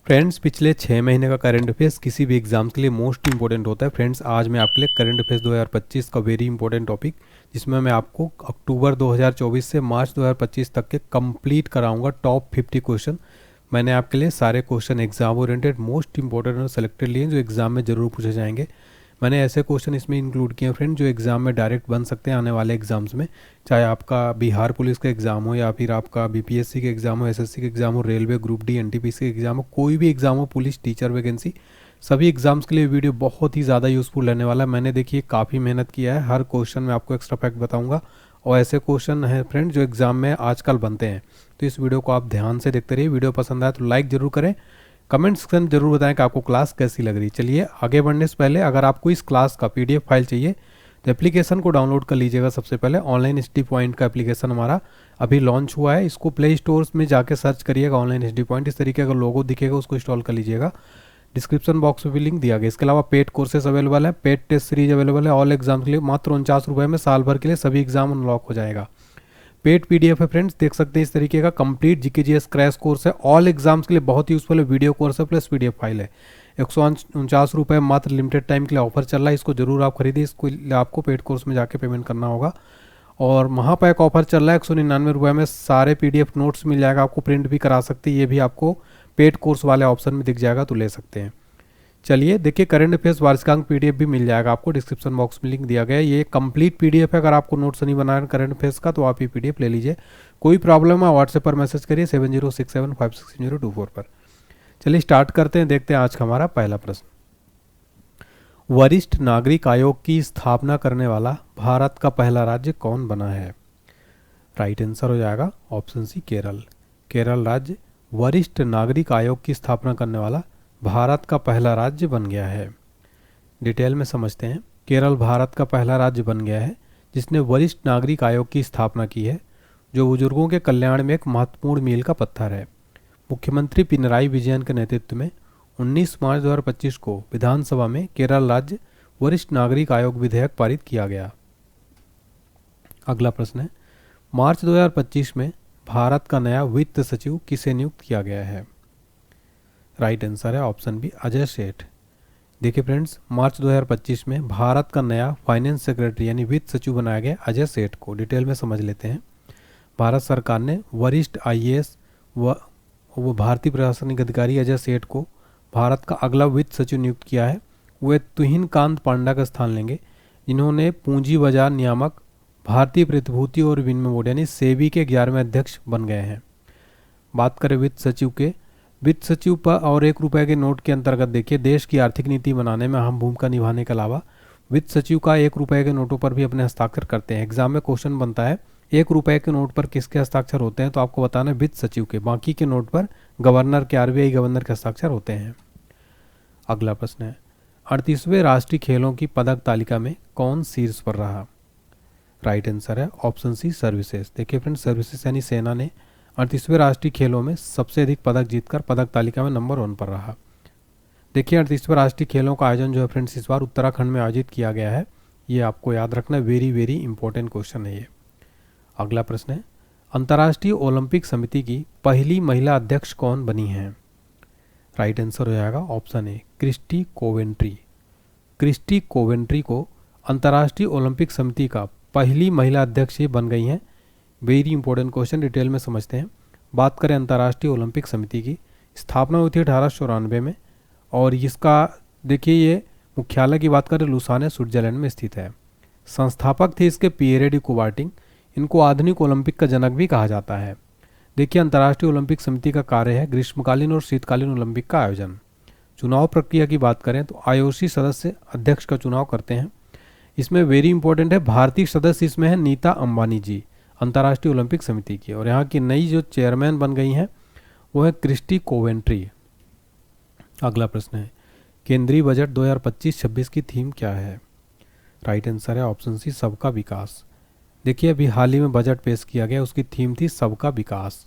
Friends, पिछले 6 महीने का करंट अफेयर्स किसी भी एग्जाम्स के लिए मोस्ट इंपॉर्टेंट होता है। फ्रेंड्स, आज मैं आपके लिए करंट अफेयर्स 2025 का वेरी इंपॉर्टेंट टॉपिक, जिसमें मैं आपको अक्टूबर 2024 से मार्च 2025 तक के कंप्लीट कराऊंगा टॉप 50 क्वेश्चन। मैंने आपके लिए सारे question exam oriented most important और सेलेक्टेड लिए जो एग्जाम में ज़रूर पूछे जाएंगे। मैंने ऐसे क्वेश्चन इसमें इंक्लूड किए हैं फ्रेंड जो एग्ज़ाम में डायरेक्ट बन सकते हैं आने वाले एग्जाम्स में, चाहे आपका बिहार पुलिस का एग्ज़ाम हो या फिर आपका बीपीएससी के एग्ज़ाम हो, एसएससी के एग्ज़ाम हो, रेलवे ग्रुप डी एनटीपीसी के एग्ज़ाम हो, कोई भी एग्ज़ाम हो, पुलिस टीचर वैकेंसी, सभी एग्जाम्स के लिए वीडियो बहुत ही ज़्यादा यूज़फुल रहने वाला है। मैंने देखिए काफ़ी मेहनत किया है, हर क्वेश्चन में आपको एक्स्ट्रा फैक्ट बताऊंगा और ऐसे क्वेश्चन हैं फ्रेंड जो एग्ज़ाम में आजकल बनते हैं। तो इस वीडियो को आप ध्यान से देखते रहिए। वीडियो पसंद आए तो लाइक ज़रूर करें, कमेंट सेक्शन में जरूर बताएं कि आपको क्लास कैसी लग रही। चलिए आगे बढ़ने से पहले अगर आपको इस क्लास का पीडीएफ फाइल चाहिए तो एप्लीकेशन को डाउनलोड कर लीजिएगा। सबसे पहले ऑनलाइन स्टडी पॉइंट का एप्लीकेशन हमारा अभी लॉन्च हुआ है, इसको प्ले स्टोर में जाके सर्च करिएगा ऑनलाइन स्टडी पॉइंट। इस तरीके का लोगो दिखेगा, उसको इंस्टॉल कर लीजिएगा। डिस्क्रिप्शन बॉक्स में भी लिंक दिया गया। इसके अलावा पेड कोर्सेज अवेलेबल है, पेड टेस्ट सीरीज अवेलेबल है ऑल एग्जाम के लिए। मात्र 49 रुपये में साल भर के लिए सभी एग्जाम अनलॉक हो जाएगा। पेड पीडीएफ है फ्रेंड्स, देख सकते हैं इस तरीके का complete GK GS crash course है, ऑल एग्जाम्स के लिए बहुत यूजफुल है। वीडियो कोर्स है प्लस पीडीएफ फाइल है। 149 रुपये मात्र लिमिटेड टाइम के लिए ऑफर चल रहा है, इसको जरूर आप खरीदिए। इसको आपको पेड कोर्स में जाके पेमेंट करना होगा। और महापैक ऑफर चल रहा है, 199 रुपये में सारे पीडीएफ नोट्स मिल जाएगा, आपको प्रिंट भी करा सकते हैं। ये भी आपको पेड कोर्स वाले ऑप्शन में दिख जाएगा, तो ले सकते हैं। चलिए देखिए, करंट अफेयर्स वार्षिकांक पीडीएफ भी मिल जाएगा आपको, डिस्क्रिप्शन बॉक्स में लिंक दिया गया है। ये कंप्लीट पीडीएफ है, अगर आपको नोट्स नहीं बनाना करंट अफेयर्स का तो आप ये पीडीएफ ले लीजिए। कोई प्रॉब्लम है व्हाट्सएप पर मैसेज करिए 7067566024 पर। चलिए स्टार्ट करते हैं, देखते हैं आज का हमारा पहला प्रश्न। वरिष्ठ नागरिक आयोग की स्थापना करने वाला भारत का पहला राज्य कौन बना है? राइट आंसर हो जाएगा ऑप्शन सी केरल। केरल राज्य वरिष्ठ नागरिक आयोग की स्थापना करने वाला भारत का पहला राज्य बन गया है। डिटेल में समझते हैं। केरल भारत का पहला राज्य बन गया है जिसने वरिष्ठ नागरिक आयोग की स्थापना की है, जो बुजुर्गों के कल्याण में एक महत्वपूर्ण मील का पत्थर है। मुख्यमंत्री पिनराई विजयन के नेतृत्व में 19 मार्च 2025 को विधानसभा में केरल राज्य वरिष्ठ नागरिक आयोग विधेयक पारित किया गया। अगला प्रश्न है, मार्च 2025 में भारत का नया वित्त सचिव किसे नियुक्त किया गया है? राइट आंसर है ऑप्शन बी अजय सेठ। देखिए फ्रेंड्स, मार्च 2025 में भारत का नया फाइनेंस सेक्रेटरी यानी वित्त सचिव बनाया गया अजय सेठ को। डिटेल में समझ लेते हैं। भारत सरकार ने वरिष्ठ आईएएस व भारतीय प्रशासनिक अधिकारी अजय सेठ को भारत का अगला वित्त सचिव नियुक्त किया है। वे तुहिन कांत पांडा का स्थान लेंगे, जिन्होंने पूंजी बाजार नियामक भारतीय प्रतिभूति और विनिमय बोर्ड यानी सेबी के 11वें अध्यक्ष बन गए हैं। बात करें वित्त सचिव के, वित्त सचिव पर और 1 रुपये के नोट के अंतर्गत देखिए देश की आर्थिक नीति बनाने में अहम भूमिका निभाने के अलावा वित्त सचिव का 1 रुपये के नोटों पर भी अपने हस्ताक्षर करते हैं। एग्जाम में क्वेश्चन बनता है 1 रुपये के नोट पर किसके हस्ताक्षर होते हैं, तो आपको बताना है वित्त सचिव के। बाकी के नोट पर गवर्नर के, आरबीआई गवर्नर के हस्ताक्षर होते हैं। अगला प्रश्न है, 38वें राष्ट्रीय खेलों की पदक तालिका में कौन शीर्ष पर रहा? राइट आंसर है ऑप्शन सी सर्विसेज। देखिए फ्रेंड्स, सर्विसेज यानी सेना ने 38वें राष्ट्रीय खेलों में सबसे अधिक पदक जीतकर पदक तालिका में नंबर 1 पर रहा। देखिए 38वें राष्ट्रीय खेलों का आयोजन जो है फ्रेंड्स इस बार उत्तराखंड में आयोजित किया गया है। ये आपको याद रखना, वेरी वेरी इंपॉर्टेंट क्वेश्चन है ये। अगला प्रश्न है, अंतर्राष्ट्रीय ओलंपिक समिति की पहली महिला अध्यक्ष कौन बनी है? राइट आंसर हो जाएगा option A Christie Coventry. Christie Coventry को अंतर्राष्ट्रीय ओलंपिक समिति का पहली महिला अध्यक्ष बन गई हैं। वेरी इंपॉर्टेंट क्वेश्चन, डिटेल में समझते हैं। बात करें अंतर्राष्ट्रीय ओलंपिक समिति की, स्थापना हुई थी 1894 में और इसका देखिए ये मुख्यालय की बात करें लुसाने स्विट्जरलैंड में स्थित है। संस्थापक थे इसके पिएरे डी कुबार्टिंग। इनको आधुनिक ओलंपिक का जनक भी कहा जाता है। देखिए अंतर्राष्ट्रीय ओलंपिक समिति का कार्य है ग्रीष्मकालीन और शीतकालीन ओलंपिक का आयोजन। चुनाव प्रक्रिया की बात करें तो आईओसी सदस्य अध्यक्ष का चुनाव करते हैं। इसमें वेरी इंपॉर्टेंट है, भारतीय सदस्य इसमें है नीता अंबानी जी अंतर्राष्ट्रीय ओलंपिक समिति की, और यहाँ की नई जो चेयरमैन बन गई हैं वो है क्रिस्टी कोवेंट्री। अगला प्रश्न है, केंद्रीय बजट 2025-26 की थीम क्या है? राइट आंसर है ऑप्शन सी सबका विकास। देखिए अभी हाल ही में बजट पेश किया गया, उसकी थीम थी सबका विकास।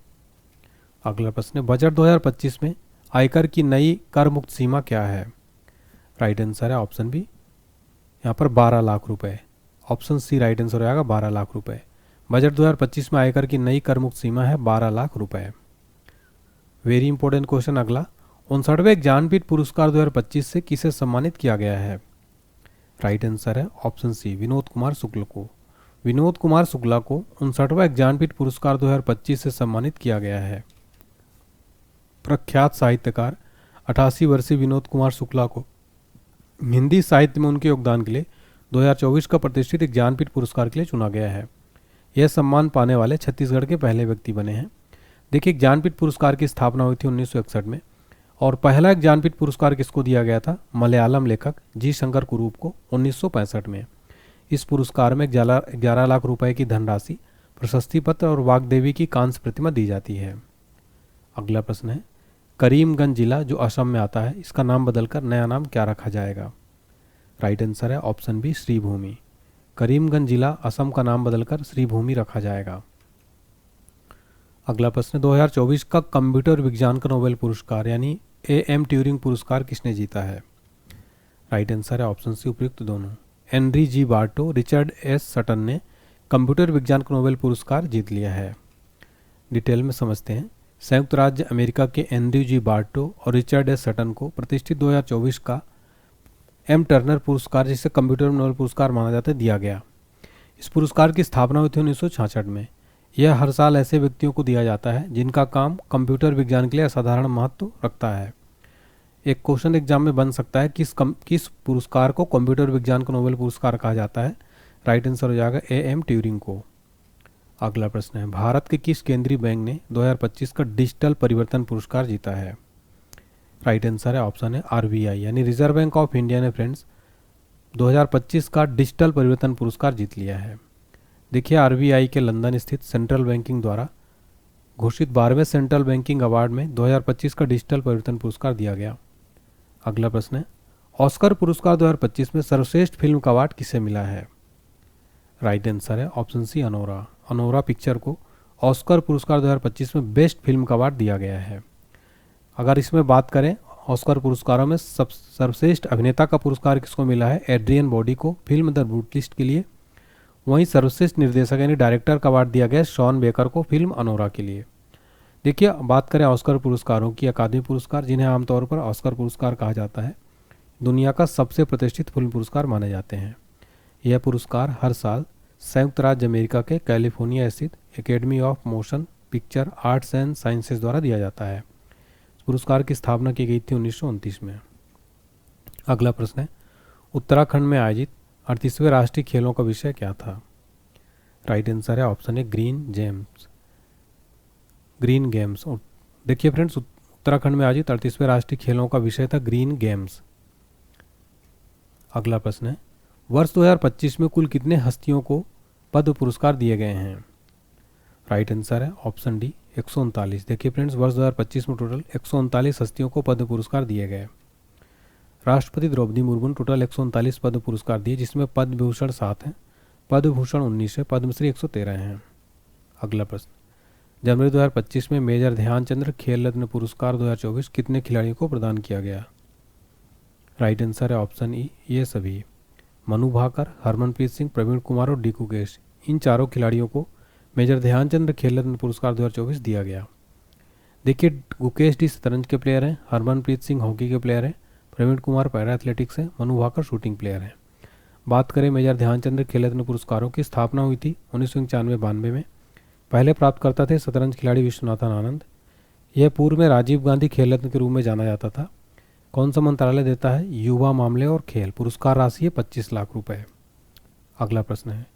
अगला प्रश्न है, बजट 2025 में आयकर की नई कर मुक्त सीमा क्या है? राइट आंसर है ऑप्शन बी, यहाँ पर 12 लाख रुपए। ऑप्शन सी राइट आंसर हो जाएगा 12 लाख रुपए। बजट 2025 में आयकर की नई कर मुक्त सीमा है 12 लाख रुपए। वेरी इंपॉर्टेंट क्वेश्चन अगला, 59वें ज्ञानपीठ पुरस्कार 2025 से किसे सम्मानित किया गया है? राइट आंसर है ऑप्शन सी, विनोद कुमार शुक्ल को। विनोद कुमार शुक्ला को 59वां ज्ञानपीठ पुरस्कार 2025 से सम्मानित किया गया है। प्रख्यात साहित्यकार 88 वर्षीय विनोद कुमार शुक्ला को हिंदी साहित्य में उनके योगदान के लिए 2024 का प्रतिष्ठित ज्ञानपीठ पुरस्कार के लिए चुना गया है। यह सम्मान पाने वाले छत्तीसगढ़ के पहले व्यक्ति बने हैं। देखिए, ज्ञानपीठ पुरस्कार की स्थापना हुई थी 1961 में और पहला ज्ञानपीठ पुरस्कार किसको दिया गया था? मलयालम लेखक जी शंकर कुरूप को 1965 में। इस पुरस्कार में 11 लाख रुपए की धनराशि, प्रशस्ति पत्र और वाग्देवी की कांस्य प्रतिमा दी जाती है। अगला प्रश्न है, करीमगंज जिला जो असम में आता है, इसका नाम बदलकर नया नाम क्या रखा जाएगा? राइट आंसर है ऑप्शन बी, श्रीभूमि। करीमगंज जिला असम का नाम बदलकर श्रीभूमि रखा जाएगा। अगला प्रश्न, 2024 का कंप्यूटर विज्ञान का नोबेल पुरस्कार यानी AM ट्यूरिंग पुरस्कार किसने जीता है? राइट आंसर है ऑप्शन सी, उपयुक्त दोनों। हेनरी जी बार्टो, रिचर्ड एस सटन ने कंप्यूटर विज्ञान का नोबेल पुरस्कार जीत लिया है। डिटेल में समझते हैं। संयुक्त राज्य अमेरिका के हेनरी जी बार्टो और रिचर्ड एस सटन को प्रतिष्ठित 2024 का M टर्नर पुरस्कार, जिसे कंप्यूटर नोबेल पुरस्कार माना जाता है, दिया गया। इस पुरस्कार की स्थापना हुई थी 1966 में। यह हर साल ऐसे व्यक्तियों को दिया जाता है जिनका काम कंप्यूटर विज्ञान के लिए असाधारण महत्व रखता है। एक क्वेश्चन एग्जाम में बन सकता है किस पुरस्कार को कंप्यूटर विज्ञान का नोबेल पुरस्कार कहा जाता है? राइट आंसर हो जाएगा AM ट्यूरिंग को। अगला प्रश्न है, भारत के किस केंद्रीय बैंक ने 2025 का डिजिटल परिवर्तन पुरस्कार जीता है? राइट आंसर है ऑप्शन है RBI यानी रिजर्व बैंक ऑफ इंडिया ने फ्रेंड्स 2025 का डिजिटल परिवर्तन पुरस्कार जीत लिया है। देखिए, RBI के लंदन स्थित सेंट्रल बैंकिंग द्वारा घोषित 12वें सेंट्रल बैंकिंग अवार्ड में 2025 का डिजिटल परिवर्तन पुरस्कार दिया गया। अगला प्रश्न है, ऑस्कर पुरस्कार 2025 में सर्वश्रेष्ठ फिल्म का अवार्ड किसे मिला है? राइट आंसर है option C, Anora. Anora picture को ऑस्कर पुरस्कार 2025 में बेस्ट फिल्म का अवार्ड दिया गया है। अगर इसमें बात करें ऑस्कर पुरस्कारों में सर्वश्रेष्ठ अभिनेता का पुरस्कार किसको मिला है? एड्रियन बॉडी को फिल्म द ब्रूटलिस्ट के लिए। वहीं सर्वश्रेष्ठ निर्देशक यानी डायरेक्टर का अवार्ड दिया गया शॉन बेकर को फिल्म अनोरा के लिए। देखिए, बात करें ऑस्कर पुरस्कारों की, अकादमी पुरस्कार जिन्हें आमतौर पर ऑस्कर पुरस्कार कहा जाता है, दुनिया का सबसे प्रतिष्ठित फिल्म पुरस्कार माने जाते हैं। यह पुरस्कार हर साल संयुक्त राज्य अमेरिका के कैलिफोर्निया स्थित academy of motion picture arts and sciences द्वारा दिया जाता है। पुरस्कार की स्थापना की गई थी 1929 में। अगला प्रश्न है, उत्तराखंड में आयोजित 38वें राष्ट्रीय खेलों का विषय क्या था? राइट आंसर है ऑप्शन है ग्रीन गेम्स। और देखिए फ्रेंड्स, उत्तराखंड में आयोजित 38वें राष्ट्रीय खेलों का विषय था ग्रीन गेम्स। अगला प्रश्न है, वर्ष 2025 में कुल कितने हस्तियों को पद्म पुरस्कार दिए गए हैं? राइट आंसर है ऑप्शन डी, 139। देखिए फ्रेंड्स, वर्ष 2025 में टोटल 139 हस्तियों को पद्म पुरस्कार दिए गए। राष्ट्रपति द्रौपदी मुर्मू ने टोटल 139 पद्म पुरस्कार दिए, जिसमें पद्म विभूषण 7 हैं, पद्म भूषण 19 है, पद्मश्री 113 हैं। अगला प्रश्न, जनवरी 2025 में मेजर ध्यानचंद्र खेल रत्न पुरस्कार 2024 कितने खिलाड़ियों को प्रदान किया गया? राइट आंसर है ऑप्शन ई, ये सभी। मनु भाकर, हरमनप्रीत सिंह, प्रवीण कुमार और डी गुकेश, इन चारों खिलाड़ियों को मेजर ध्यानचंद्र खेल रत्न पुरस्कार 2024 दिया गया। देखिए, गुकेश डी शतरंज के प्लेयर हैं, हरमनप्रीत सिंह हॉकी के प्लेयर हैं, प्रवीण कुमार पैरा एथलेटिक्स हैं, मनु भाकर शूटिंग प्लेयर हैं। बात करें मेजर ध्यानचंद्र खेल रत्न पुरस्कारों की, स्थापना हुई थी 1991-92 में। पहले प्राप्तकर्ता थे शतरंज खिलाड़ी विश्वनाथन आनंद। यह पूर्व में राजीव गांधी खेल रत्न के रूप में जाना जाता था। कौन सा मंत्रालय देता है? युवा मामले और खेल। पुरस्कार राशि है 25 लाख रुपए। अगला प्रश्न है,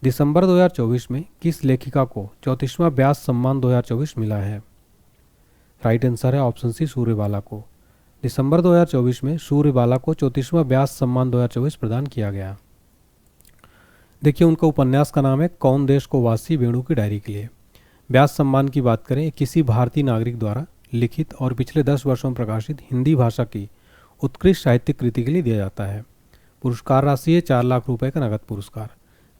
दिसंबर 2024 में किस लेखिका को 34वां व्यास सम्मान 2024 मिला है? राइट आंसर है ऑप्शन सी, सूर्यबाला को। दिसंबर 2024 में सूर्यबाला को 34वां व्यास सम्मान 2024 प्रदान किया गया। देखिए, उनका उपन्यास का नाम है कौन देश को वासी वेणु की डायरी के लिए। व्यास सम्मान की बात करें, किसी भारतीय नागरिक द्वारा लिखित और पिछले 10 वर्षों में प्रकाशित हिंदी भाषा की उत्कृष्ट साहित्यिक कृति के लिए दिया जाता है। पुरस्कार राशि है 4 लाख रुपए का नगद पुरस्कार।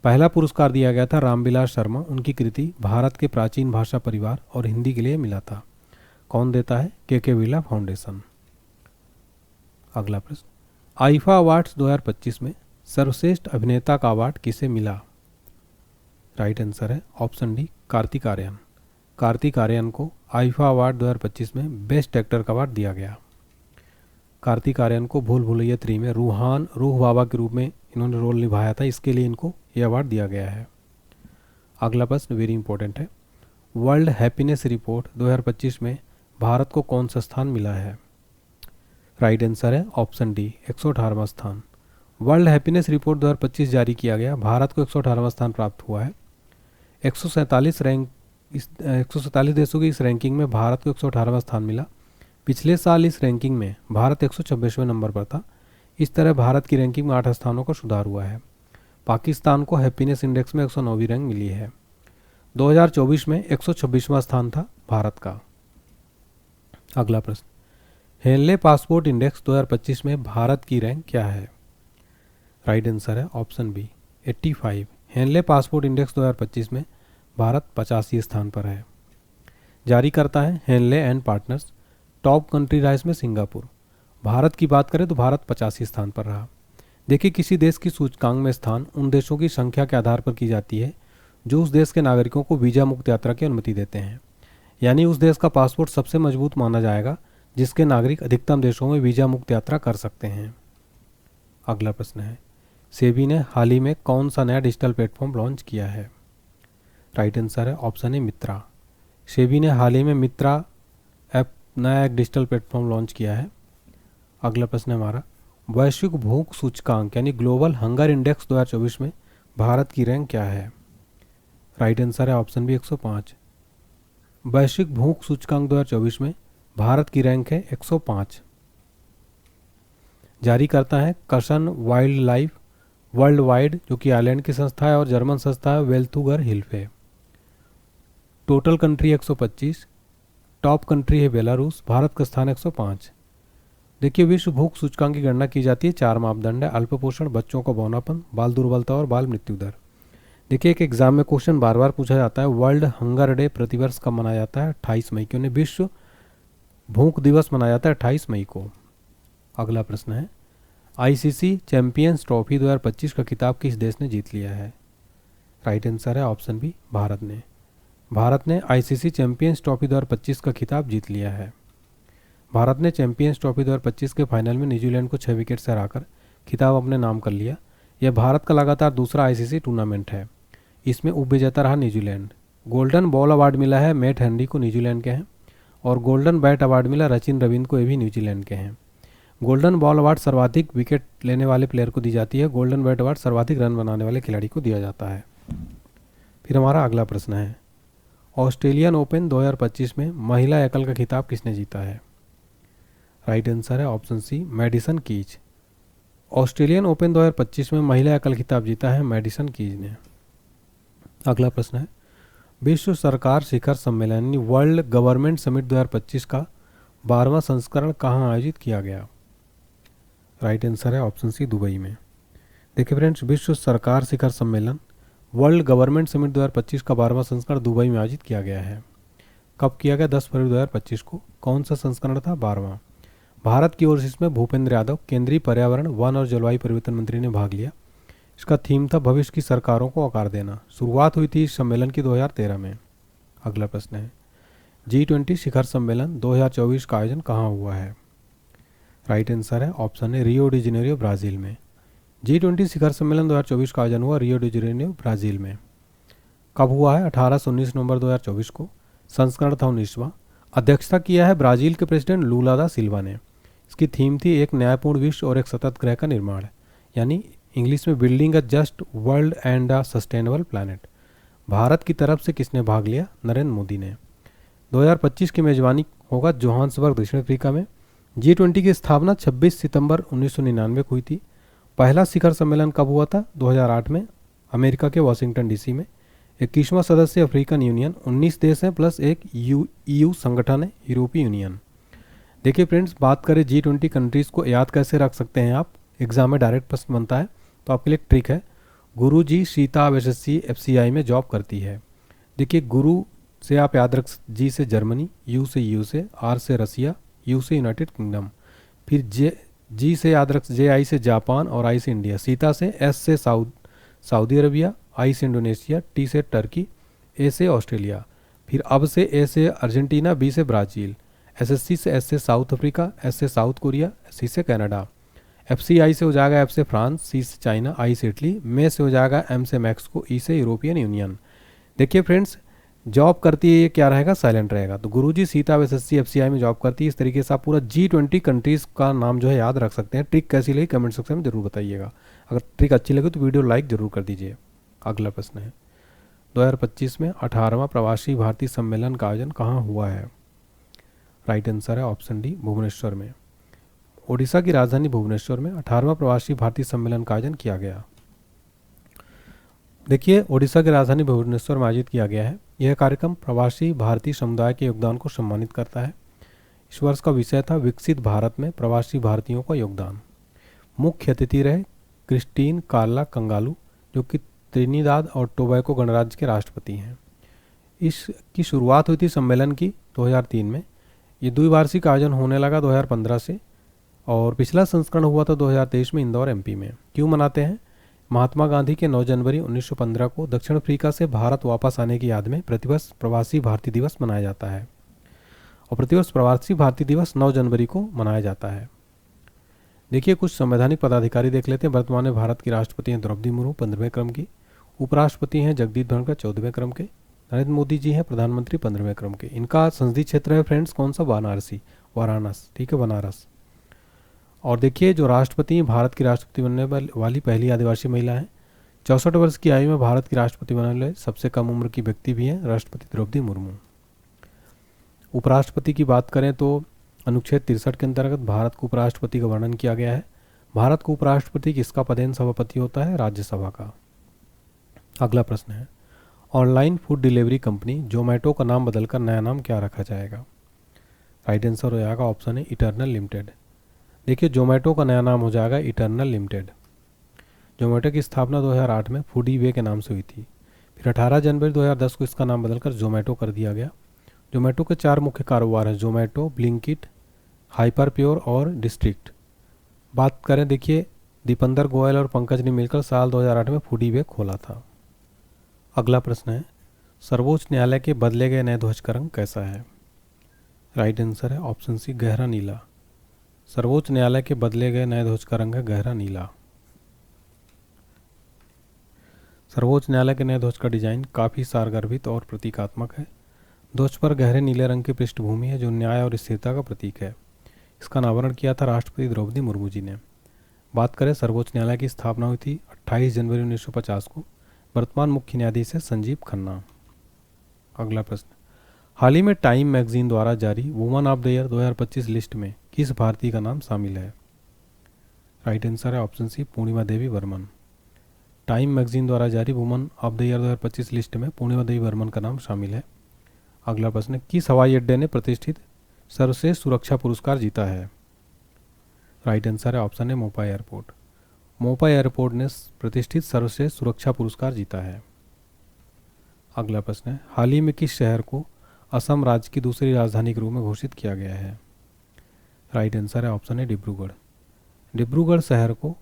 पहला पुरस्कार दिया गया था रामविलास शर्मा, उनकी कृति भारत के प्राचीन भाषा परिवार और हिंदी के लिए मिला था। कौन देता है? के बिरला फाउंडेशन। अगला प्रश्न, आईफा अवार्ड्स 2025 में सर्वश्रेष्ठ अभिनेता का अवार्ड किसे मिला? राइट आंसर है ऑप्शन डी, कार्तिक आर्यन। कार्तिक आर्यन को आईफा अवार्ड 2025 में बेस्ट एक्टर का अवार्ड दिया गया। कार्तिक आर्यन को भूल भुलैया 3 में रूह बाबा के रूप में इन्होंने रोल निभाया था, इसके लिए इनको ये अवार्ड दिया गया है। अगला प्रश्न वेरी इंपॉर्टेंट है, वर्ल्ड हैप्पीनेस रिपोर्ट 2025 में भारत को कौन सा स्थान मिला है? राइट आंसर है ऑप्शन डी 118वां स्थान। वर्ल्ड हैप्पीनेस रिपोर्ट 2025 जारी किया गया, भारत को 118वां स्थान प्राप्त हुआ है। 147 देशों की इस रैंकिंग में भारत को 118वां स्थान मिला। पिछले साल इस रैंकिंग में भारत 126वें नंबर पर था। इस तरह भारत की रैंकिंग में 8 स्थानों का सुधार हुआ है। पाकिस्तान को हैप्पीनेस इंडेक्स में 109वीं रैंक मिली है। 2024 में 126वां स्थान था भारत का। अगला प्रश्न, हेनले पासपोर्ट इंडेक्स 2025 में भारत की रैंक क्या है? राइट आंसर है option B 85। Henley passport index 2025 में भारत 85 स्थान पर है। जारी करता है Henley and partners. Top country रहा इसमें सिंगापुर। भारत की बात करें तो भारत 85 स्थान पर रहा। देखिए, किसी देश की सूचकांक में स्थान उन देशों की संख्या के आधार पर की जाती है जो उस देश के नागरिकों को वीजा मुक्त यात्रा की अनुमति देते हैं। यानी उस देश का पासपोर्ट सबसे मजबूत माना जाएगा जिसके नागरिक अधिकतम देशों में वीजा मुक्त यात्रा कर सकते हैं। अगला प्रश्न है, सेबी ने हाल ही में कौन सा नया डिजिटल प्लेटफॉर्म लॉन्च किया है? राइट आंसर है ऑप्शन ए मित्रा। सेबी ने हाल ही में मित्रा ऐप नया एक डिजिटल प्लेटफॉर्म लॉन्च किया है। अगला प्रश्न है हमारा, वैश्विक भूख सूचकांक यानी ग्लोबल हंगर इंडेक्स 2024 में भारत की रैंक क्या है? राइट आंसर है ऑप्शन बी 105। वैश्विक भूख सूचकांक 2024 में भारत की रैंक है 105। जारी करता है कसन वाइल्ड लाइफ वर्ल्ड वाइड, जो कि आयरलैंड की संस्था है, और जर्मन संस्था है वेल्थुगर हिल्फे। टोटल कंट्री 125, टॉप कंट्री है बेलारूस, भारत का स्थान 105। देखिए, विश्व भूख सूचकांक की गणना की जाती है 4 मापदंड है, अल्पपोषण, बच्चों का बौनापन, बाल दुर्बलता और बाल मृत्यु दर। देखिए, एक एग्जाम में क्वेश्चन बार बार पूछा जाता है, वर्ल्ड हंगर डे प्रतिवर्ष कब मनाया जाता है? 28 मई को। उन्हें विश्व भूख दिवस मनाया जाता है 28 मई को। अगला प्रश्न है, आईसीसी चैंपियंस ट्रॉफी 2025 का खिताब किस देश ने जीत लिया है? राइट आंसर है ऑप्शन बी भारत ने। भारत ने आईसीसी चैंपियंस ट्रॉफी 2025 का खिताब जीत लिया है। भारत ने चैंपियंस ट्रॉफी 2025 के फाइनल में न्यूजीलैंड को 6 विकेट से हराकर खिताब अपने नाम कर लिया। यह भारत का लगातार दूसरा आईसीसी टूर्नामेंट है। इसमें उपविजेता रहा न्यूजीलैंड। गोल्डन बॉल अवार्ड मिला है मैट हेनरी को, न्यूजीलैंड के हैं, और गोल्डन बैट अवार्ड मिला सचिन रविंद्र को, ये भी न्यूजीलैंड के हैं। गोल्डन बॉल अवार्ड सर्वाधिक विकेट लेने वाले प्लेयर को दी जाती है। गोल्डन बैट अवार्ड सर्वाधिक रन बनाने वाले खिलाड़ी को दिया जाता है। फिर हमारा अगला प्रश्न है, ऑस्ट्रेलियन ओपन 2025 में महिला एकल का खिताब किसने जीता है? राइट आंसर है option C Madison Keys. Australian Open 2025 में महिला एकल खिताब जीता है मैडिसन कीज ने। अगला प्रश्न है, विश्व सरकार शिखर सम्मेलन यानी वर्ल्ड गवर्नमेंट समिट 2025 का 12वां संस्करण कहाँ आयोजित किया गया? राइट आंसर है ऑप्शन सी दुबई में। देखिए फ्रेंड्स, विश्व सरकार शिखर सम्मेलन वर्ल्ड गवर्नमेंट समिट 2025 का 12वां संस्करण दुबई में आयोजित किया गया है। कब किया गया? 10 फरवरी 2025 को। कौन सा संस्करण था? 12वां। भारत की ओर से इसमें भूपेंद्र यादव, केंद्रीय पर्यावरण, वन और जलवायु परिवर्तन मंत्री ने भाग लिया। इसका थीम था भविष्य की सरकारों को आकार देना। शुरुआत हुई थी इस सम्मेलन की 2013 में। अगला प्रश्न है, G20 शिखर सम्मेलन 2024 का आयोजन कहाँ हुआ है? राइट आंसर है ऑप्शन है रियो डी जेनेरियो, ब्राज़ील में। G20 शिखर सम्मेलन 2024 का आयोजन हुआ रियो डी जेनेरियो, ब्राज़ील में। कब हुआ है? 18 से 19 नवंबर 2024 को। संस्करण था 19वां। अध्यक्षता किया है ब्राज़ील के प्रेसिडेंट लूला दा सिल्वा ने। इसकी थीम थी एक न्यायपूर्ण विश्व और एक सतत ग्रह का निर्माण, यानी इंग्लिश में building a just world and a sustainable planet. Bharat की तरफ से किसने भाग लिया? नरेंद्र मोदी ने। 2025 की मेजबानी होगा जोहान्सबर्ग, दक्षिण अफ्रीका में। G20 की स्थापना 26 सितंबर 1999 को हुई थी। पहला शिखर सम्मेलन कब हुआ था? 2008 में, अमेरिका के वाशिंगटन डीसी में। 21वां सदस्य अफ्रीकन यूनियन, 19 देश हैं प्लस एक EU संगठन है, यूरोपीय यूनियन। देखिए फ्रेंड्स, बात करें G20 कंट्रीज़ को याद कैसे रख सकते हैं आप, एग्जाम में डायरेक्ट प्रश्न बनता है, तो आपके लिए एक ट्रिक है। गुरु जी सीता एसएससी FCI में जॉब करती है। देखिए, गुरु से आप याद रख, जी से जर्मनी, यू से USA, R से रसिया, यू से यूनाइटेड किंगडम। फिर जी से याद रख, JI से जापान और I से इंडिया। सीता से S से सऊदी अरबिया, I से इंडोनेशिया, T से टर्की, A से ऑस्ट्रेलिया। फिर अब से A से अर्जेंटीना, B से ब्राज़ील। SSC से S से साउथ अफ्रीका, S से साउथ कोरिया, C से कनाडा। FCI से हो जाएगा F से फ्रांस, C से चाइना, I से इटली, मे से हो जाएगा M से मैक्सिको, E से यूरोपियन यूनियन। देखिए फ्रेंड्स, जॉब करती है ये क्या रहेगा, साइलेंट रहेगा। तो गुरुजी सीता SSC FCI में जॉब करती है। इस तरीके से आप पूरा G20 कंट्रीज़ का नाम जो है याद रख सकते हैं। ट्रिक कैसी लगी कमेंट सेक्शन में जरूर बताइएगा। अगर ट्रिक अच्छी लगे तो वीडियो लाइक जरूर कर दीजिए। अगला प्रश्न है, 2025 में 18वां प्रवासी भारतीय सम्मेलन का आयोजन कहाँ हुआ है? राइट आंसर है ऑप्शन डी, भुवनेश्वर में। ओडिशा की राजधानी भुवनेश्वर में 18वां प्रवासी भारतीय सम्मेलन का आयोजन किया गया। देखिए, ओडिशा की राजधानी भुवनेश्वर में आयोजित किया गया है। यह कार्यक्रम प्रवासी भारतीय समुदाय के योगदान को सम्मानित करता है। इस वर्ष का विषय था विकसित भारत में प्रवासी भारतीयों का योगदान। मुख्य अतिथि रहे क्रिस्टीन कार्ला कंगालू, जो कि त्रिनिदाद और टोबैको गणराज्य के राष्ट्रपति हैं। इसकी शुरुआत हुई थी सम्मेलन की 2003 में। ये द्विवार्षिक आयोजन होने लगा 2015 से, और पिछला संस्करण हुआ था 2023 में इंदौर MP में। क्यों मनाते हैं? महात्मा गांधी के 9 जनवरी 1915 को दक्षिण अफ्रीका से भारत वापस आने की याद में प्रतिवर्ष प्रवासी भारतीय दिवस मनाया जाता है, और प्रतिवर्ष प्रवासी भारतीय दिवस 9 जनवरी को मनाया जाता है। देखिए, कुछ संवैधानिक पदाधिकारी देख लेते हैं। वर्तमान में भारत की राष्ट्रपति हैं द्रौपदी मुर्मू 15वें क्रम की, उपराष्ट्रपति हैं जगदीप धनखड़ 14वें क्रम के, नरेंद्र मोदी जी हैं प्रधानमंत्री 15वें क्रम के। इनका संसदीय क्षेत्र है फ्रेंड्स कौन सा? वाराणसी, ठीक है, बनारस। और देखिए, जो राष्ट्रपति हैं, भारत की राष्ट्रपति बनने वाली पहली आदिवासी महिला हैं। 64 वर्ष की आयु में भारत की राष्ट्रपति बनने वाले सबसे कम उम्र की व्यक्ति भी हैं राष्ट्रपति द्रौपदी मुर्मू। उपराष्ट्रपति की बात करें तो अनुच्छेद 63 के अंतर्गत भारत को उपराष्ट्रपति का वर्णन किया गया है। भारत को उपराष्ट्रपति किसका पदेन सभापति होता है? राज्यसभा का। अगला प्रश्न है, online food delivery company Zomato का नाम बदलकर नया नाम क्या रखा जाएगा? राइट आंसर हो जाएगा ऑप्शन है इटर्नल लिमिटेड। देखिए, जोमेटो का नया नाम हो जाएगा इटर्नल लिमिटेड। जोमेटो की स्थापना 2008 में फूडी वे के नाम से हुई थी। फिर 18 जनवरी 2010 को इसका नाम बदलकर जोमेटो कर दिया गया। जोमेटो के 4 मुख्य कारोबार हैं, जोमेटो, ब्लिंकिट, हाइपर प्योर और डिस्ट्रिक्ट। बात करें, देखिए, दीपेंद्र गोयल और पंकज ने मिलकर साल 2008 में फूडी वे खोला था। अगला प्रश्न है, सर्वोच्च न्यायालय के बदले गए नए ध्वज का रंग कैसा है? राइट आंसर है ऑप्शन सी, गहरा नीला। सर्वोच्च न्यायालय के बदले गए नए ध्वज का रंग है गहरा नीला। सर्वोच्च न्यायालय के नए ध्वज का डिजाइन काफ़ी सारगर्भित और प्रतीकात्मक है। ध्वज पर गहरे नीले रंग की पृष्ठभूमि है जो न्याय और स्थिरता का प्रतीक है। इसका अनावरण किया था राष्ट्रपति द्रौपदी मुर्मू जी ने। बात करें, सर्वोच्च न्यायालय की स्थापना हुई थी 28 जनवरी 1950 को। वर्तमान मुख्य न्यायाधीश है संजीव खन्ना। अगला प्रश्न, हाल ही में टाइम मैगजीन द्वारा जारी woman of the year 2025 list में किस भारतीय का नाम शामिल है? राइट आंसर है ऑप्शन सी, पूर्णिमा देवी बर्मन। टाइम मैगजीन द्वारा जारी woman of the year 2025 list में पूर्णिमा देवी बर्मन का नाम शामिल है। अगला प्रश्न, किस हवाई अड्डे ने प्रतिष्ठित सर्वश्रेष्ठ सुरक्षा पुरस्कार जीता है? राइट आंसर है ऑप्शन है मोपा एयरपोर्ट। मोपा एयरपोर्ट ने प्रतिष्ठित सर्वश्रेष्ठ सुरक्षा पुरस्कार जीता है। अगला प्रश्न है, हाल ही में किस शहर को असम राज्य की दूसरी राजधानी के रूप में घोषित किया गया है? राइट आंसर है ऑप्शन है डिब्रूगढ़। डिब्रूगढ़ शहर को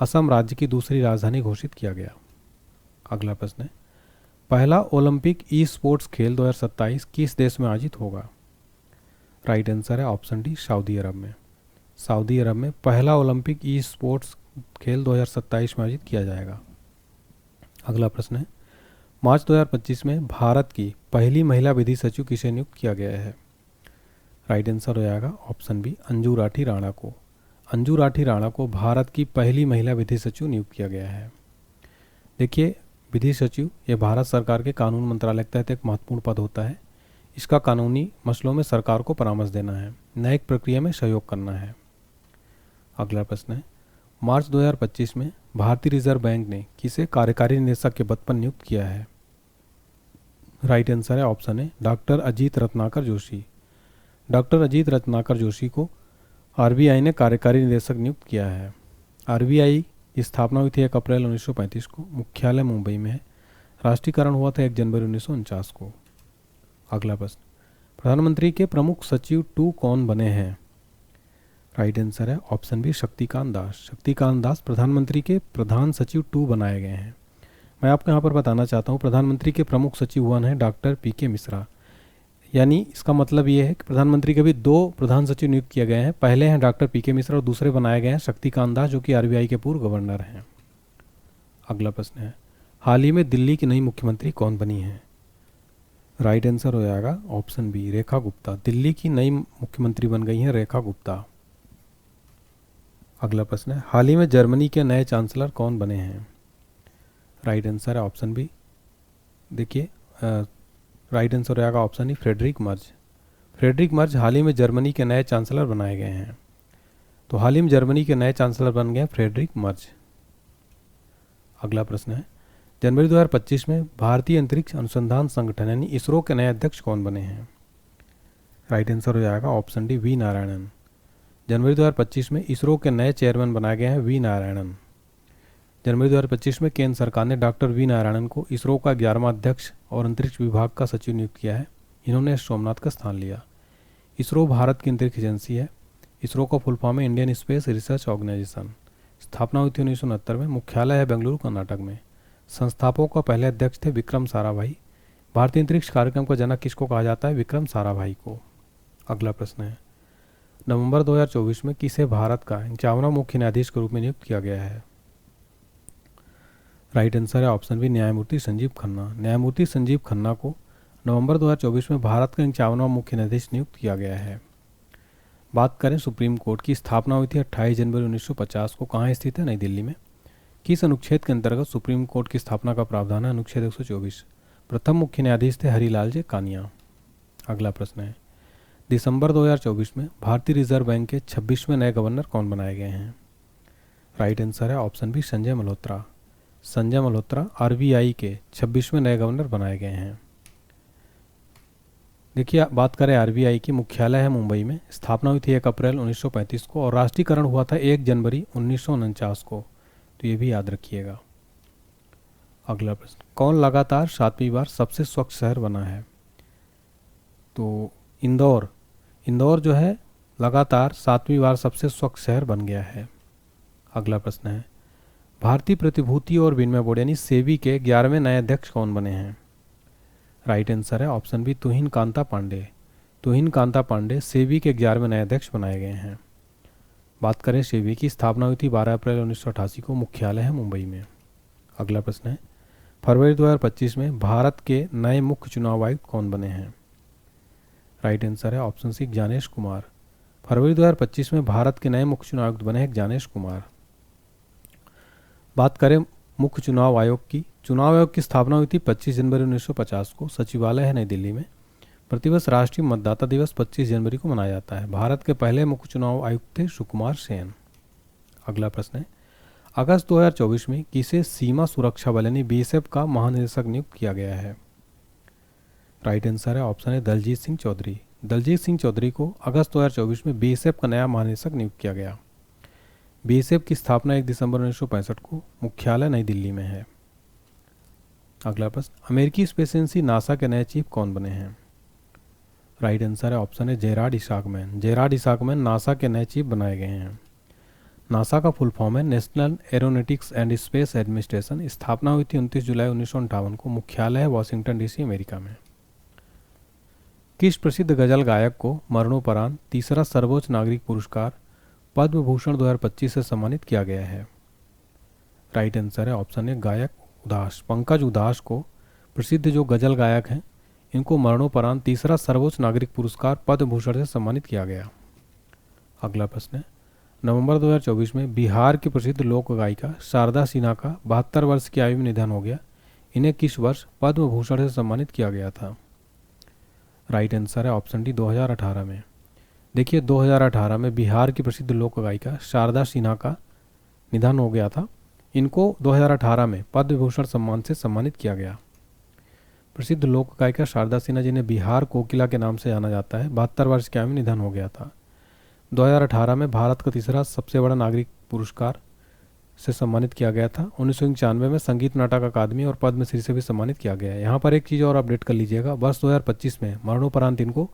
असम राज्य की दूसरी राजधानी घोषित किया गया। अगला प्रश्न है, पहला ओलंपिक ई स्पोर्ट्स खेल 2027 किस देश में आयोजित होगा? राइट आंसर है ऑप्शन डी, सऊदी अरब में। सऊदी अरब में पहला ओलंपिक ई स्पोर्ट्स खेल 2027 में आयोजित किया जाएगा। अगला प्रश्न है, मार्च 2025 में भारत की पहली महिला विधि सचिव किसे नियुक्त किया गया है? राइट आंसर हो जाएगा ऑप्शन बी, अंजू राठी राणा को। अंजू राठी राणा को भारत की पहली महिला विधि सचिव नियुक्त किया गया है। देखिए, विधि सचिव ये भारत सरकार के कानून मंत्रालय के तहत एक महत्वपूर्ण पद होता है। इसका कानूनी मसलों में सरकार को परामर्श देना है, न्यायिक प्रक्रिया में सहयोग करना है। अगला प्रश्न है, मार्च 2025 में भारतीय रिजर्व बैंक ने किसे कार्यकारी निदेशक के पद पर नियुक्त किया है? राइट आंसर है ऑप्शन है डॉक्टर अजीत रत्नाकर जोशी। डॉक्टर अजीत रत्नाकर जोशी को आरबीआई ने कार्यकारी निदेशक नियुक्त किया है। आरबीआई की स्थापना हुई थी 1 अप्रैल 1935 को। मुख्यालय मुंबई में है। राष्ट्रीयकरण हुआ था 1 जनवरी 1949 को। अगला प्रश्न, प्रधानमंत्री के प्रमुख सचिव 2 कौन बने हैं? राइट आंसर है ऑप्शन बी, शक्तिकांत दास। शक्तिकांत दास प्रधानमंत्री के प्रधान सचिव 2 बनाए गए हैं। मैं आपको यहाँ पर बताना चाहता हूँ, प्रधानमंत्री के प्रमुख सचिव 1 है डॉक्टर PK मिश्रा। यानी इसका मतलब ये है कि प्रधानमंत्री के भी 2 प्रधान सचिव नियुक्त किए गए हैं। पहले हैं डॉक्टर पीके मिश्रा और दूसरे बनाए गए हैं शक्तिकांत दास, जो कि आरबीआई के पूर्व गवर्नर हैं। अगला प्रश्न है, हाल ही में दिल्ली की नई मुख्यमंत्री कौन बनी है? राइट आंसर हो जाएगा ऑप्शन बी, रेखा गुप्ता। दिल्ली की नई मुख्यमंत्री बन गई हैं रेखा गुप्ता। अगला प्रश्न है, हाल ही में जर्मनी के नए चांसलर कौन बने हैं? राइट आंसर है ऑप्शन बी। देखिए राइट आंसर हो जाएगा option E, Friedrich Merz. Friedrich Merz हाल ही में जर्मनी के नए चांसलर बनाए गए हैं। तो हाल ही में जर्मनी के नए चांसलर बन गए फ्रेडरिक मर्ज। अगला प्रश्न है, जनवरी 2025 में भारतीय अंतरिक्ष अनुसंधान संगठन यानी इसरो के नए अध्यक्ष कौन बने हैं? राइट आंसर हो जाएगा ऑप्शन डी, वी नारायणन। जनवरी 2025 में इसरो के नए चेयरमैन बनाए गए हैं वी नारायणन। जनवरी 2025 में केंद्र सरकार ने डॉक्टर वी नारायणन को इसरो का 11वां अध्यक्ष और अंतरिक्ष विभाग का सचिव नियुक्त किया है। इन्होंने सोमनाथ का स्थान लिया। इसरो भारत की अंतरिक्ष एजेंसी है। इसरो का फुल फॉर्म है इंडियन स्पेस रिसर्च ऑर्गेनाइजेशन। स्थापना हुई थी 1969 में। मुख्यालय है बेंगलुरु कर्नाटक में। संस्थापकों का पहले अध्यक्ष थे विक्रम साराभाई। भारतीय अंतरिक्ष कार्यक्रम का जनक किसको कहा जाता है? विक्रम साराभाई को। अगला प्रश्न है, नवंबर 2024 में किसे भारत का 51वां मुख्य न्यायाधीश के रूप में नियुक्त किया गया है? राइट आंसर है ऑप्शन बी, न्यायमूर्ति संजीव खन्ना। न्यायमूर्ति संजीव खन्ना को नवंबर 2024 में भारत का 51वां मुख्य न्यायाधीश नियुक्त किया गया है। बात करें सुप्रीम कोर्ट की, स्थापना हुई थी 28 जनवरी 1950 को। कहाँ स्थित है? नई दिल्ली में। किस अनुच्छेद के अंतर्गत सुप्रीम कोर्ट की स्थापना का प्रावधान है? अनुच्छेद 124। प्रथम मुख्य न्यायाधीश थे हरिलाल जे कानिया। अगला प्रश्न है, दिसंबर 2024 में भारतीय रिजर्व बैंक के 26वें नए गवर्नर कौन बनाए गए हैं? राइट आंसर है option B, Sanjay Malhotra. Sanjay Malhotra RBI के 26वें नए गवर्नर बनाए गए हैं। देखिए बात करें आरबीआई की, मुख्यालय है मुंबई में। स्थापना हुई थी 1 अप्रैल 1935 को और राष्ट्रीयकरण हुआ था 1 जनवरी 1949 को। तो ये भी याद रखिएगा। अगला प्रश्न, कौन लगातार 7वीं बार सबसे स्वच्छ शहर बना है? तो इंदौर। इंदौर जो है लगातार 7वीं बार सबसे स्वच्छ शहर बन गया है। अगला प्रश्न है, भारतीय प्रतिभूति और विनिमय बोर्ड यानी सेबी के 11वें नए अध्यक्ष कौन बने हैं? राइट आंसर है ऑप्शन बी, तुहिन कांता पांडे। तुहिन कांता पांडे सेबी के 11वें नए अध्यक्ष बनाए गए हैं। बात करें सेबी की, स्थापना हुई थी 12 अप्रैल 1988 को। मुख्यालय है मुंबई में। अगला प्रश्न है, फरवरी 2025 में भारत के नए मुख्य चुनाव आयुक्त कौन बने हैं? राइट आंसर है ऑप्शन सी, ज्ञानेश कुमार। फरवरी 2025 में भारत के नए मुख्य चुनाव आयुक्त बने हैं ज्ञानेश कुमार। बात करें मुख्य चुनाव आयोग की, चुनाव आयोग की स्थापना हुई थी 25 जनवरी 1950 को। सचिवालय है नई दिल्ली में। प्रतिवर्ष राष्ट्रीय मतदाता दिवस 25 जनवरी को मनाया जाता है। भारत के पहले मुख्य चुनाव आयुक्त थे सुकुमार सेन। अगला प्रश्न है, अगस्त 2024 में किसे सीमा सुरक्षा बल यानी बीएसएफ का महानिदेशक नियुक्त किया गया है? राइट आंसर है ऑप्शन है, दलजीत सिंह चौधरी। दलजीत सिंह चौधरी को अगस्त 2024 में बीएसएफ का नया महानिदेशक नियुक्त किया गया। बीएसएफ की स्थापना 1 दिसंबर 1965 को। मुख्यालय नई दिल्ली में है। अगला प्रश्न, अमेरिकी स्पेस एजेंसी नासा के नए चीफ कौन बने हैं? राइट आंसर है ऑप्शन है, जेराड इसाकमैन। जेराड इसाकमैन नासा के नए चीफ बनाए गए हैं। नासा का फुल फॉर्म है national aeronautics and space administration. स्थापना हुई थी 29 जुलाई 1958 को। मुख्यालय है वॉशिंगटन डीसी अमेरिका में। किस प्रसिद्ध गजल गायक को मरणोपरांत तीसरा सर्वोच्च नागरिक पुरस्कार पद्म भूषण 2025 से सम्मानित किया गया है? राइट आंसर है ऑप्शन है, गायक उदास। पंकज उदास को, प्रसिद्ध जो गजल गायक हैं, इनको मरणोपरांत तीसरा सर्वोच्च नागरिक पुरस्कार पद्म भूषण से सम्मानित किया गया। अगला प्रश्न है, नवंबर 2024 में बिहार की प्रसिद्ध लोक गायिका शारदा सिन्हा का 72 वर्ष की आयु में निधन हो गया। इन्हें किस वर्ष पद्म भूषण से सम्मानित किया गया था? राइट आंसर है ऑप्शन डी, 2018 में। देखिए 2018 में बिहार की प्रसिद्ध लोक गायिका शारदा सिन्हा का निधन हो गया था। इनको 2018 में पद्म भूषण सम्मान से सम्मानित किया गया। प्रसिद्ध लोक गायिका शारदा सिन्हा, जिन्हें बिहार कोकिला के नाम से जाना जाता है, 72 वर्ष की आयु में निधन हो गया था। 2018 में भारत का तीसरा सबसे बड़ा नागरिक पुरस्कार से सम्मानित किया गया था। 1991 में संगीत नाटक अकादमी और पद्मश्री से भी सम्मानित किया गया है। यहाँ पर एक चीज़ और अपडेट कर लीजिएगा, वर्ष 2025 में मरणोपरांत इनको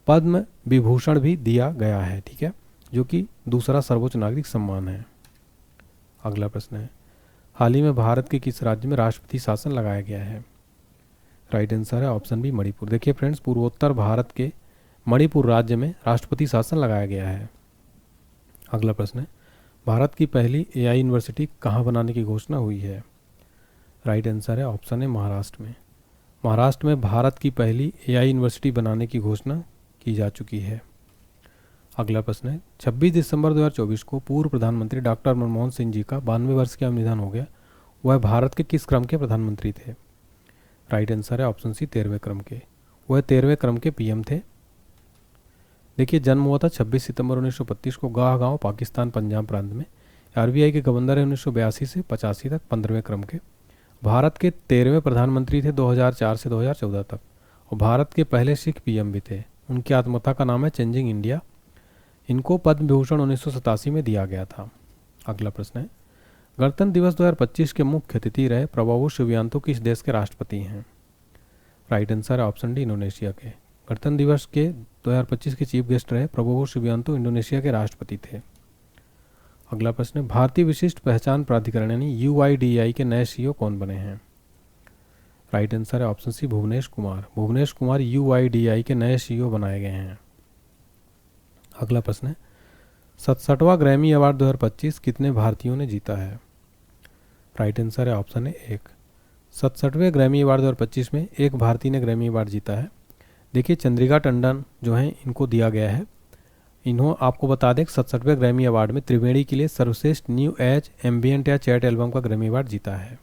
पद्म विभूषण भी दिया गया है, ठीक है, जो कि दूसरा सर्वोच्च नागरिक सम्मान है। अगला प्रश्न है, हाल ही में भारत के किस राज्य में राष्ट्रपति शासन लगाया गया है? राइट आंसर है ऑप्शन बी मणिपुर। देखिए फ्रेंड्स, पूर्वोत्तर भारत के मणिपुर राज्य में राष्ट्रपति शासन लगाया गया है। अगला प्रश्न है, भारत की पहली एआई यूनिवर्सिटी कहाँ बनाने की घोषणा हुई है? राइट आंसर है ऑप्शन है महाराष्ट्र में। महाराष्ट्र में भारत की पहली एआई यूनिवर्सिटी बनाने की घोषणा की जा चुकी है। अगला प्रश्न है, 26 दिसंबर 2024 को पूर्व प्रधानमंत्री डॉक्टर मनमोहन सिंह जी का 92 वर्ष का निधन हो गया। वह भारत के किस क्रम के प्रधानमंत्री थे? राइट आंसर है ऑप्शन सी 13वें क्रम के। वह 13वें क्रम के पीएम थे। देखिए, जन्म हुआ था 26 सितंबर 1925 को गाहगांव, पाकिस्तान, पंजाब प्रांत में। आरबीआई के गवर्नर है 1982 से 85 तक, 15वें क्रम के। भारत के 13वें प्रधानमंत्री थे 2004 से 2014 तक, और भारत के पहले सिख पीएम भी थे। उनकी आत्मकथा का नाम है चेंजिंग इंडिया। इनको पद्म विभूषण 1987 में दिया गया था। अगला प्रश्न है, गणतंत्र दिवस 2025 के मुख्य अतिथि रहे प्रबोवो सुबियांतो किस देश के राष्ट्रपति हैं? राइट आंसर है ऑप्शन डी इंडोनेशिया के। गणतंत्र दिवस के 2025 के चीफ गेस्ट रहे प्रबोवो सुबियांतो इंडोनेशिया के राष्ट्रपति थे। अगला प्रश्न है, भारतीय विशिष्ट पहचान प्राधिकरण यानी यूआईडीएआई के नए सीईओ कौन बने हैं? राइट आंसर है option C Bhuvnesh Kumar. Bhuvnesh Kumar UIDAI के नए सीईओ बनाए गए हैं। अगला प्रश्न है, 67वां ग्रैमी अवार्ड 2025 कितने भारतीयों ने जीता है? राइट आंसर है ऑप्शन है 1। 67वें ग्रैमी अवार्ड 2025 में एक भारतीय ने ग्रैमी अवार्ड जीता है। देखिए, चंद्रिका टंडन जो हैं इनको दिया गया है। इन्हों आपको बता दें 67वें ग्रैमी अवार्ड में त्रिवेणी के लिए सर्वश्रेष्ठ न्यू एज एम्बियंट या चैट एल्बम का ग्रैमी अवार्ड जीता है।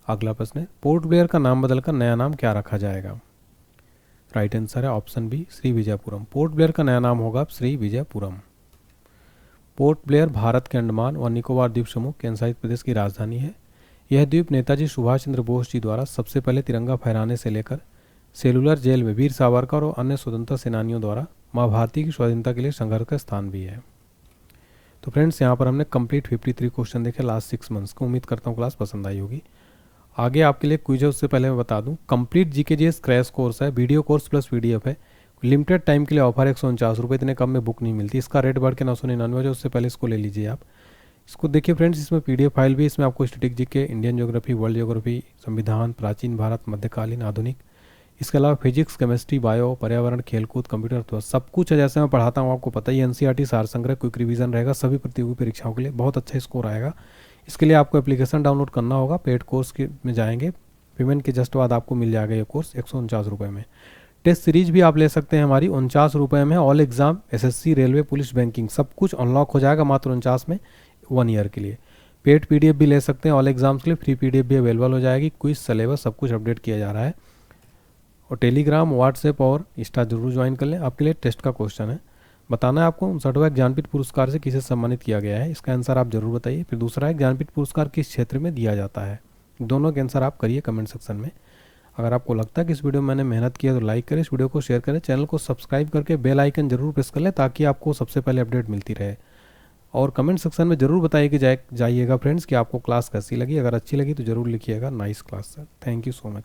अगला प्रश्न है, पोर्ट ब्लेयर का नाम बदलकर नया नाम क्या रखा जाएगा? राइट आंसर है option B Shri Vijayapuram. Port Blair का नया नाम होगा श्री विजयपुरम। पोर्ट ब्लेयर भारत के अंडमान व निकोबार द्वीप समूह केंद्रशासित प्रदेश की राजधानी है। यह द्वीप नेताजी सुभाष चंद्र बोस जी द्वारा सबसे पहले तिरंगा फहराने से लेकर सेलुलर जेल में वीर सावरकर और अन्य स्वतंत्रता सेनानियों द्वारा माँ भारती की स्वाधीनता के लिए संघर्ष का स्थान भी है। तो फ्रेंड्स, यहाँ पर हमने कंप्लीट 53 क्वेश्चन देखे लास्ट 6 मंथ्स को। उम्मीद करता हूँ क्लास पसंद आई होगी। आगे आपके लिए क्विज है, उससे पहले मैं बता दूं कंप्लीट जीकेजीएस क्रैश कोर्स है, वीडियो कोर्स प्लस पीडीएफ है। लिमिटेड टाइम के लिए ऑफर 149 रुपये, इतने कम में बुक नहीं मिलती। इसका रेट बढ़ के 999 है, उससे पहले इसको ले लीजिए आप। इसको देखिए फ्रेंड्स, इसमें पीडीएफ फाइल भी, इसमें आपको static GK, Indian geography, world geography, संविधान, प्राचीन भारत, मध्यकालीन, आधुनिक, इसके अलावा फिजिक्स, केमिस्ट्री, बायो, पर्यावरण, खेलकूद, कंप्यूटर, तो सब कुछ है। जैसे मैं पढ़ाता हूँ आपको पता ही, एनसीईआरटी सार संग्रह, क्विक रिवीजन रहेगा सभी प्रतियोगी परीक्षाओं के लिए। बहुत अच्छा स्कोर आएगा। इसके लिए आपको एप्लीकेशन डाउनलोड करना होगा। पेड कोर्स के में जाएंगे, पेमेंट के जस्ट बाद आपको मिल जाएगा ये कोर्स 149 रुपये में। टेस्ट सीरीज भी आप ले सकते हैं हमारी, 49 रुपये में। All exam, SSC, railway, police, banking सब कुछ अनलॉक हो जाएगा मात्र 49 में 1 ईयर के लिए। पेड पीडीएफ भी ले सकते हैं ऑल एग्जाम्स के लिए, फ्री पीडीएफ भी अवेलेबल हो जाएगी। क्विज, सिलेबस सब कुछ अपडेट किया जा रहा है। और टेलीग्राम, व्हाट्सएप और इंस्टा जरूर ज्वाइन कर लें। आपके लिए टेस्ट का क्वेश्चन है, बताना है आपको 59वां ज्ञानपीठ पुरस्कार से किसे सम्मानित किया गया है। इसका आंसर आप जरूर बताइए। फिर दूसरा है, ज्ञानपीठ पुरस्कार किस क्षेत्र में दिया जाता है। दोनों के आंसर आप करिए कमेंट सेक्शन में। अगर आपको लगता है कि इस वीडियो में मैंने मेहनत की है तो लाइक करें, इस वीडियो को शेयर करें, चैनल को सब्सक्राइब करके बेल आइकन जरूर प्रेस कर लें ताकि आपको सबसे पहले अपडेट मिलती रहे। और कमेंट सेक्शन में जरूर बताइए कि जाइएगा फ्रेंड्स कि आपको क्लास कैसी लगी। अगर अच्छी लगी तो जरूर लिखिएगा nice class sir. Thank you so much.